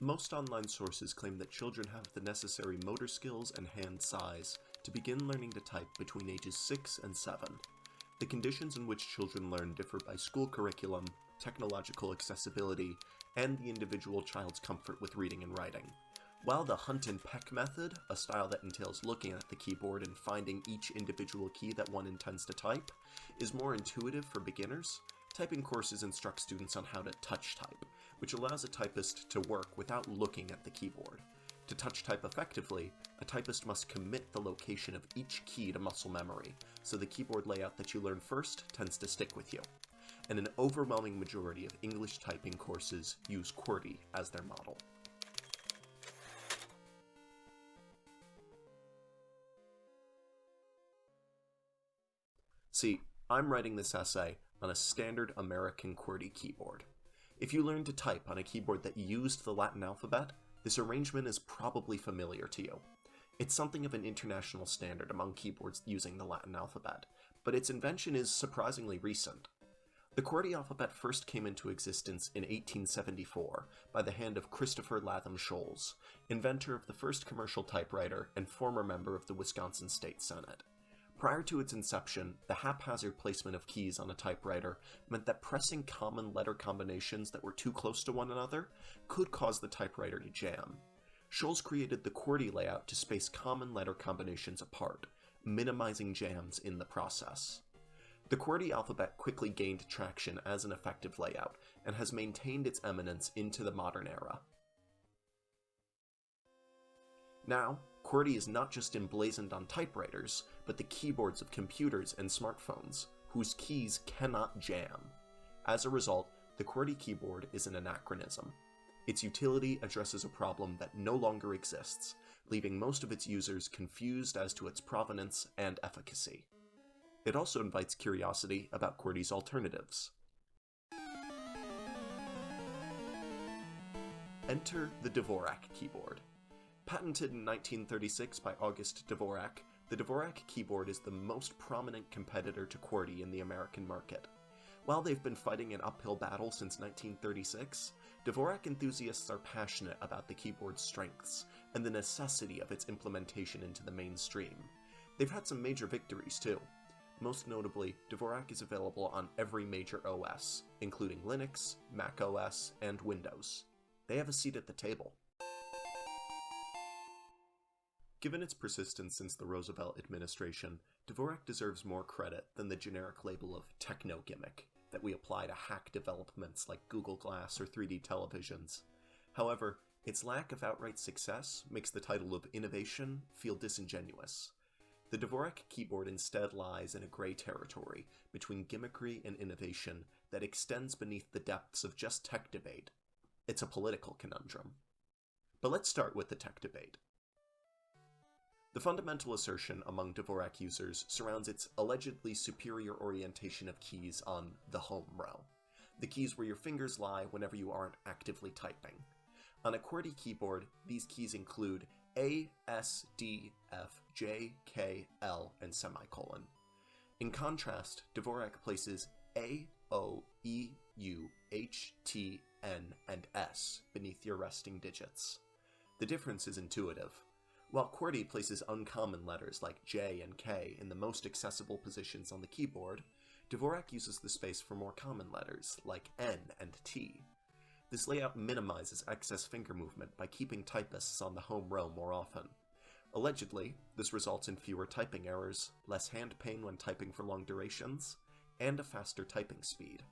Most online sources claim that children have the necessary motor skills and hand size to begin learning to type between ages 6 and 7. The conditions in which children learn differ by school curriculum, technological accessibility, and the individual child's comfort with reading and writing. While the hunt and peck method, a style that entails looking at the keyboard and finding each individual key that one intends to type, is more intuitive for beginners, typing courses instruct students on how to touch type, which allows a typist to work without looking at the keyboard. To touch type effectively, a typist must commit the location of each key to muscle memory, so the keyboard layout that you learn first tends to stick with you. And an overwhelming majority of English typing courses use QWERTY as their model. See, I'm writing this essay on a standard American QWERTY keyboard. If you learned to type on a keyboard that used the Latin alphabet, this arrangement is probably familiar to you. It's something of an international standard among keyboards using the Latin alphabet, but its invention is surprisingly recent. The QWERTY alphabet first came into existence in 1874 by the hand of Christopher Latham Scholes, inventor of the first commercial typewriter and former member of the Wisconsin State Senate. Prior to its inception, the haphazard placement of keys on a typewriter meant that pressing common letter combinations that were too close to one another could cause the typewriter to jam. Scholes created the QWERTY layout to space common letter combinations apart, minimizing jams in the process. The QWERTY alphabet quickly gained traction as an effective layout, and has maintained its eminence into the modern era. Now, QWERTY is not just emblazoned on typewriters, but the keyboards of computers and smartphones, whose keys cannot jam. As a result, the QWERTY keyboard is an anachronism. Its utility addresses a problem that no longer exists, leaving most of its users confused as to its provenance and efficacy. It also invites curiosity about QWERTY's alternatives. Enter the Dvorak keyboard. Patented in 1936 by August Dvorak, the Dvorak keyboard is the most prominent competitor to QWERTY in the American market. While they've been fighting an uphill battle since 1936, Dvorak enthusiasts are passionate about the keyboard's strengths and the necessity of its implementation into the mainstream. They've had some major victories too. Most notably, Dvorak is available on every major OS, including Linux, Mac OS, and Windows. They have a seat at the table. Given its persistence since the Roosevelt administration, Dvorak deserves more credit than the generic label of techno-gimmick that we apply to hack developments like Google Glass or 3D televisions. However, its lack of outright success makes the title of innovation feel disingenuous. The Dvorak keyboard instead lies in a gray territory between gimmickry and innovation that extends beneath the depths of just tech debate. It's a political conundrum. But let's start with the tech debate. The fundamental assertion among Dvorak users surrounds its allegedly superior orientation of keys on the home row, the keys where your fingers lie whenever you aren't actively typing. On a QWERTY keyboard, these keys include A, S, D, F, J, K, L, and semicolon. In contrast, Dvorak places A, O, E, U, H, T, N, and S beneath your resting digits. The difference is intuitive. While QWERTY places uncommon letters like J and K in the most accessible positions on the keyboard, Dvorak uses the space for more common letters like N and T. This layout minimizes excess finger movement by keeping typists on the home row more often. Allegedly, this results in fewer typing errors, less hand pain when typing for long durations, and a faster typing speed.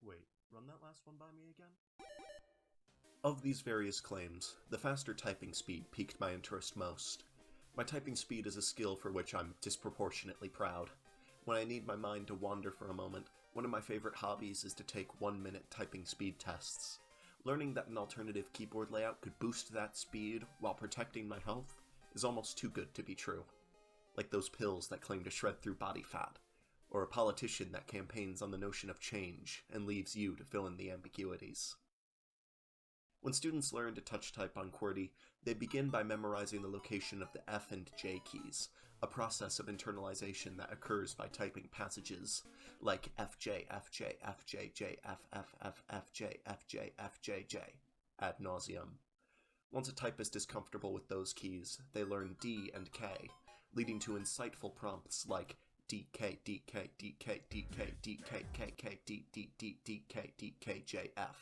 Wait, run that last one by me again? Of these various claims, the faster typing speed piqued my interest most. My typing speed is a skill for which I'm disproportionately proud. When I need my mind to wander for a moment, one of my favorite hobbies is to take 1-minute typing speed tests. Learning that an alternative keyboard layout could boost that speed while protecting my health is almost too good to be true. Like those pills that claim to shred through body fat, or a politician that campaigns on the notion of change and leaves you to fill in the ambiguities. When students learn to touch type on QWERTY, they begin by memorizing the location of the F and J keys, a process of internalization that occurs by typing passages like FJ, FJ, FJ, J, F, F, F, FJ, FJ, FJ, J. ad nauseum. Once a typist is comfortable with those keys, they learn D and K, leading to insightful prompts like DK, DK, DK, DK, DK, KK, DK, DK, JF.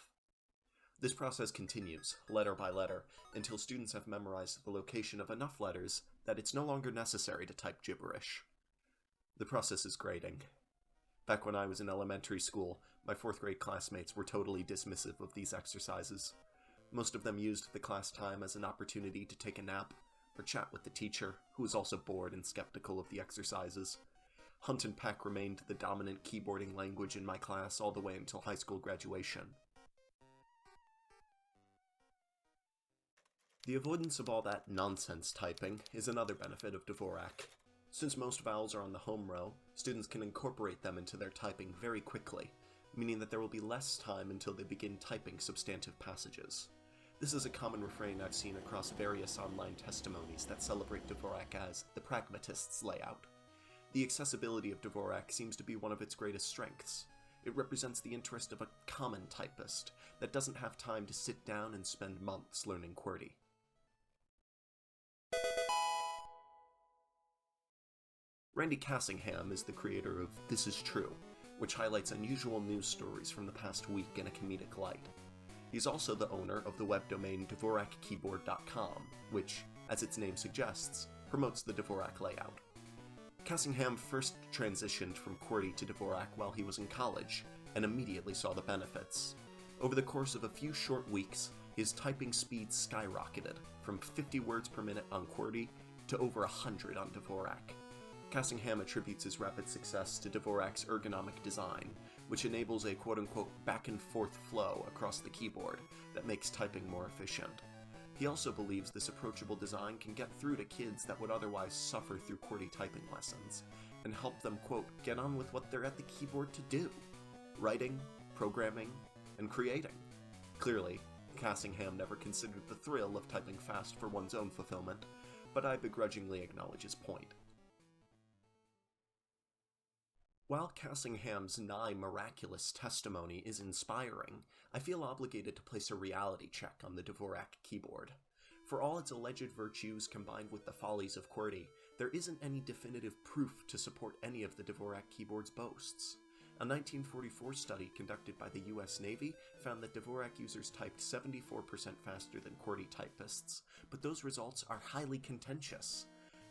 This process continues, letter by letter, until students have memorized the location of enough letters that it's no longer necessary to type gibberish. The process is grating. Back when I was in elementary school, my 4th grade classmates were totally dismissive of these exercises. Most of them used the class time as an opportunity to take a nap, or chat with the teacher, who was also bored and skeptical of the exercises. Hunt and peck remained the dominant keyboarding language in my class all the way until high school graduation. The avoidance of all that nonsense typing is another benefit of Dvorak. Since most vowels are on the home row, students can incorporate them into their typing very quickly, meaning that there will be less time until they begin typing substantive passages. This is a common refrain I've seen across various online testimonies that celebrate Dvorak as the pragmatist's layout. The accessibility of Dvorak seems to be one of its greatest strengths. It represents the interest of a common typist that doesn't have time to sit down and spend months learning QWERTY. Randy Cassingham is the creator of This Is True, which highlights unusual news stories from the past week in a comedic light. He's also the owner of the web domain DvorakKeyboard.com, which, as its name suggests, promotes the Dvorak layout. Cassingham first transitioned from QWERTY to Dvorak while he was in college, and immediately saw the benefits. Over the course of a few short weeks, his typing speed skyrocketed, from 50 words per minute on QWERTY to over 100 on Dvorak. Cassingham attributes his rapid success to Dvorak's ergonomic design, which enables a quote-unquote back-and-forth flow across the keyboard that makes typing more efficient. He also believes this approachable design can get through to kids that would otherwise suffer through QWERTY typing lessons, and help them, quote, get on with what they're at the keyboard to do: writing, programming, and creating. Clearly, Cassingham never considered the thrill of typing fast for one's own fulfillment, but I begrudgingly acknowledge his point. While Cassingham's nigh miraculous testimony is inspiring, I feel obligated to place a reality check on the Dvorak keyboard. For all its alleged virtues combined with the follies of QWERTY, there isn't any definitive proof to support any of the Dvorak keyboard's boasts. A 1944 study conducted by the US Navy found that Dvorak users typed 74% faster than QWERTY typists, but those results are highly contentious.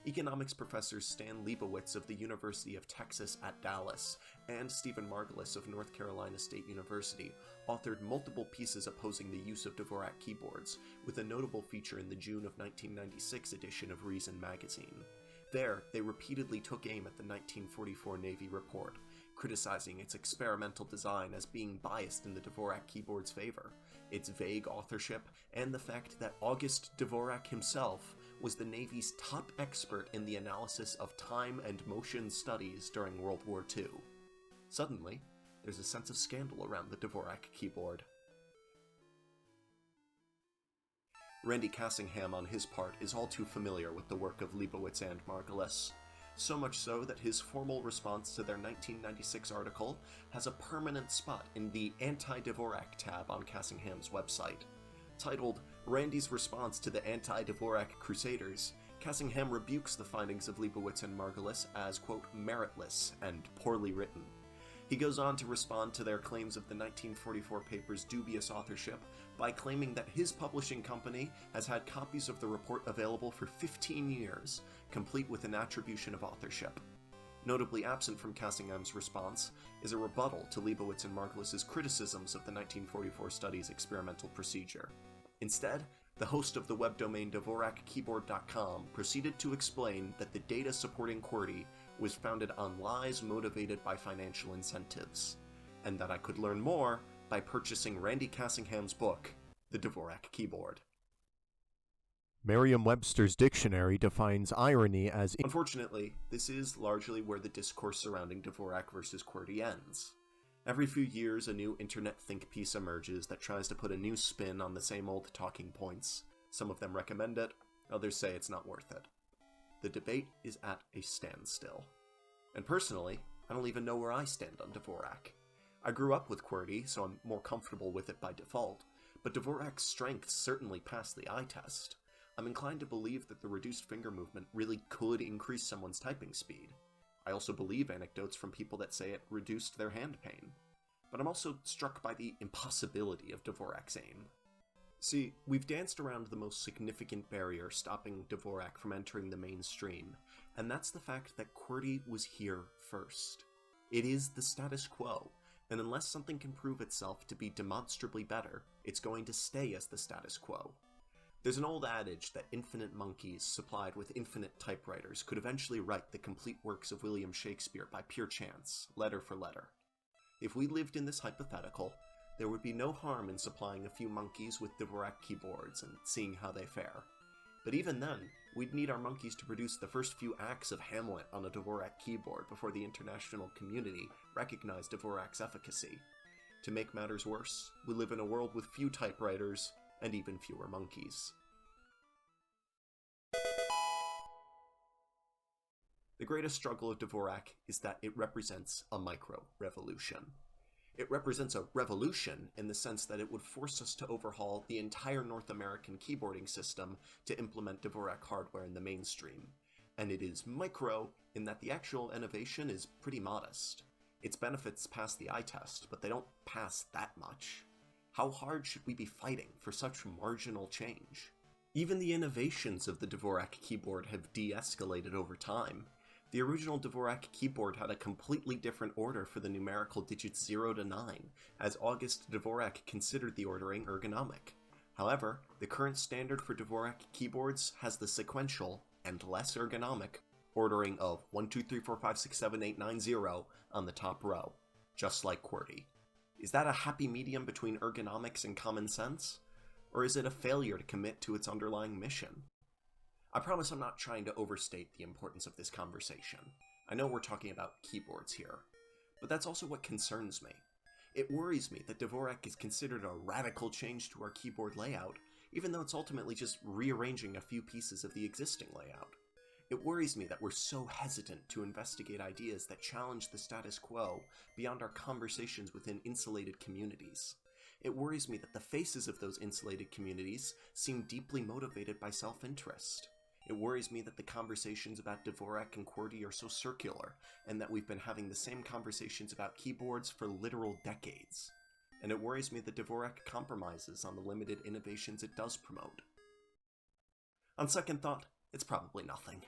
Economics professors Stan Leibowitz of the University of Texas at Dallas and Stephen Margulis of North Carolina State University authored multiple pieces opposing the use of Dvorak keyboards, with a notable feature in the June of 1996 edition of Reason magazine. There, they repeatedly took aim at the 1944 Navy report, criticizing its experimental design as being biased in the Dvorak keyboard's favor, its vague authorship, and the fact that August Dvorak himself was the Navy's top expert in the analysis of time and motion studies during World War II. Suddenly, there's a sense of scandal around the Dvorak keyboard. Randy Cassingham, on his part, is all too familiar with the work of Leibowitz and Margulis, so much so that his formal response to their 1996 article has a permanent spot in the Anti-Dvorak tab on Cassingham's website. Titled Randy's Response to the Anti-Dvorak Crusaders, Cassingham rebukes the findings of Leibowitz and Margulis as, quote, meritless and poorly written. He goes on to respond to their claims of the 1944 paper's dubious authorship by claiming that his publishing company has had copies of the report available for 15 years, complete with an attribution of authorship. Notably absent from Cassingham's response is a rebuttal to Leibowitz and Margulis's criticisms of the 1944 study's experimental procedure. Instead, the host of the web domain DvorakKeyboard.com proceeded to explain that the data supporting QWERTY was founded on lies motivated by financial incentives, and that I could learn more by purchasing Randy Cassingham's book, The Dvorak Keyboard. Merriam-Webster's dictionary defines irony as... Unfortunately, this is largely where the discourse surrounding Dvorak versus QWERTY ends. Every few years, a new internet think piece emerges that tries to put a new spin on the same old talking points. Some of them recommend it, others say it's not worth it. The debate is at a standstill. And personally, I don't even know where I stand on Dvorak. I grew up with QWERTY, so I'm more comfortable with it by default, but Dvorak's strengths certainly pass the eye test. I'm inclined to believe that the reduced finger movement really could increase someone's typing speed. I also believe anecdotes from people that say it reduced their hand pain. But I'm also struck by the impossibility of Dvorak's aim. See, we've danced around the most significant barrier stopping Dvorak from entering the mainstream, and that's the fact that QWERTY was here first. It is the status quo, and unless something can prove itself to be demonstrably better, it's going to stay as the status quo. There's an old adage that infinite monkeys supplied with infinite typewriters could eventually write the complete works of William Shakespeare by pure chance, letter for letter. If we lived in this hypothetical, there would be no harm in supplying a few monkeys with Dvorak keyboards and seeing how they fare. But even then, we'd need our monkeys to produce the first few acts of Hamlet on a Dvorak keyboard before the international community recognized Dvorak's efficacy. To make matters worse, we live in a world with few typewriters and even fewer monkeys. The greatest struggle of Dvorak is that it represents a micro-revolution. It represents a revolution in the sense that it would force us to overhaul the entire North American keyboarding system to implement Dvorak hardware in the mainstream. And it is micro in that the actual innovation is pretty modest. Its benefits pass the eye test, but they don't pass that much. How hard should we be fighting for such marginal change? Even the innovations of the Dvorak keyboard have de-escalated over time. The original Dvorak keyboard had a completely different order for the numerical digits 0 to 9, as August Dvorak considered the ordering ergonomic. However, the current standard for Dvorak keyboards has the sequential, and less ergonomic, ordering of 1, 2, 3, 4, 5, 6, 7, 8, 9, 0 on the top row, just like QWERTY. Is that a happy medium between ergonomics and common sense? Or is it a failure to commit to its underlying mission? I promise I'm not trying to overstate the importance of this conversation. I know we're talking about keyboards here, but that's also what concerns me. It worries me that Dvorak is considered a radical change to our keyboard layout, even though it's ultimately just rearranging a few pieces of the existing layout. It worries me that we're so hesitant to investigate ideas that challenge the status quo beyond our conversations within insulated communities. It worries me that the faces of those insulated communities seem deeply motivated by self-interest. It worries me that the conversations about Dvorak and QWERTY are so circular, and that we've been having the same conversations about keyboards for literal decades. And it worries me that Dvorak compromises on the limited innovations it does promote. On second thought, it's probably nothing.